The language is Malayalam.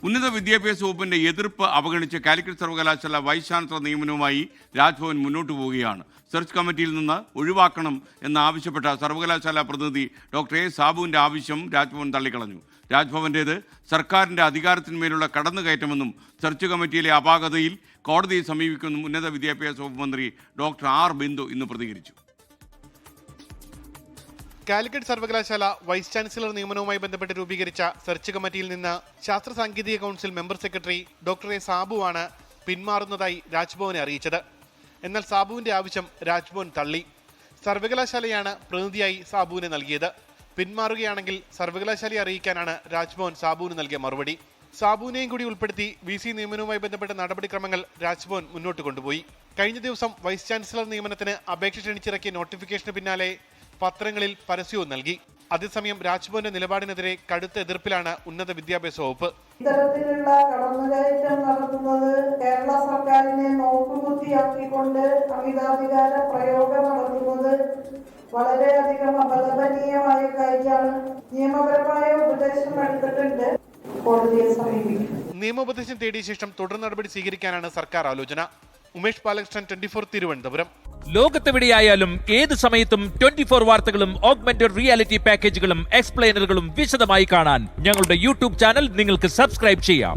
ഉന്നത വിദ്യാഭ്യാസ വകുപ്പിന്റെ എതിർപ്പ് അവഗണിച്ച് കാലിക്കറ്റ് സർവകലാശാല വൈസ് ചാൻസലർ നിയമനവുമായി രാജ്ഭവൻ മുന്നോട്ട് പോവുകയാണ്. സെർച്ച് കമ്മിറ്റിയിൽ നിന്ന് ഒഴിവാക്കണം എന്നാവശ്യപ്പെട്ട സർവകലാശാല പ്രതിനിധി ഡോക്ടർ എ സാബുവിന്റെ ആവശ്യം രാജ്ഭവൻ തള്ളിക്കളഞ്ഞു. രാജ്ഭവന്റേത് സർക്കാരിന്റെ അധികാരത്തിന്മേലുള്ള കടന്നുകയറ്റമെന്നും സെർച്ച് കമ്മിറ്റിയിലെ അപാകതയിൽ കോടതിയെ സമീപിക്കുമെന്നും ഉന്നത വിദ്യാഭ്യാസ വകുപ്പ് മന്ത്രി ഡോക്ടർ ആർ ബിന്ദു ഇന്ന് പ്രതികരിച്ചു. കാലിക്കറ്റ് സർവകലാശാല വൈസ് ചാൻസലർ നിയമനവുമായി ബന്ധപ്പെട്ട് രൂപീകരിച്ച സെർച്ച് കമ്മിറ്റിയിൽ നിന്ന് ശാസ്ത്ര സാങ്കേതിക council member secretary doctor A സാബുവാണ് പിന്മാറുന്നതായി രാജ്ഭവനെ അറിയിച്ചത്. എന്നാൽ സാബുവിന്റെ ആവശ്യം രാജ്ഭവൻ തള്ളി. സർവകലാശാലയാണ് പ്രതിനിധിയായി സാബുവിനെ നൽകിയത്. പിന്മാറുകയാണെങ്കിൽ സർവകലാശാലയെ അറിയിക്കാനാണ് രാജ്ഭവൻ സാബുവിന് നൽകിയ മറുപടി. സാബുവിനെയും കൂടി ഉൾപ്പെടുത്തി VC നിയമനവുമായി ബന്ധപ്പെട്ട നടപടിക്രമങ്ങൾ രാജ്ഭവൻ മുന്നോട്ട് കൊണ്ടുപോയി. കഴിഞ്ഞ ദിവസം വൈസ് ചാൻസലർ നിയമനത്തിന് അപേക്ഷ ക്ഷണിച്ചിറക്കിയ നോട്ടിഫിക്കേഷന് പിന്നാലെ പത്രങ്ങളിൽ പരസ്യവും നൽകി. അതേസമയം രാജ്ഭവന്റെ നിലപാടിനെതിരെ കടുത്ത എതിർപ്പിലാണ് ഉന്നത വിദ്യാഭ്യാസ വകുപ്പ്. ഇത്തരത്തിലുള്ള കടന്നുകയറ്റം നടത്തുന്നത് കേരള സർക്കാരിനെ നോക്കുകുത്തിയാക്കിക്കൊണ്ട് അമിതാധികാര പ്രയോഗം നടത്തുന്നത് വളരെയധികം അപലപനീയമായ കാര്യമാണ്. നിയമപരമായ ഉപദേശം എടുത്തിട്ടുണ്ട്, കോടതിയെ സമീപിക്കും. നിയമോപദേശം തേടിയ ശേഷം തുടർ നടപടി സ്വീകരിക്കാനാണ് സർക്കാർ ആലോചന. ഉമേഷ് ബാലകൃഷ്ണൻ, 24 തിരുവനന്തപുരം. ലോകത്തെവിടെയായാലും ഏത് സമയത്തും 24 വാർത്തകളും ഓഗ്മെന്റഡ് റിയാലിറ്റി പാക്കേജുകളും എക്സ്പ്ലെയിനറുകളും വിശദമായി കാണാൻ ഞങ്ങളുടെ യൂട്യൂബ് ചാനൽ നിങ്ങൾക്ക് സബ്സ്ക്രൈബ് ചെയ്യാം.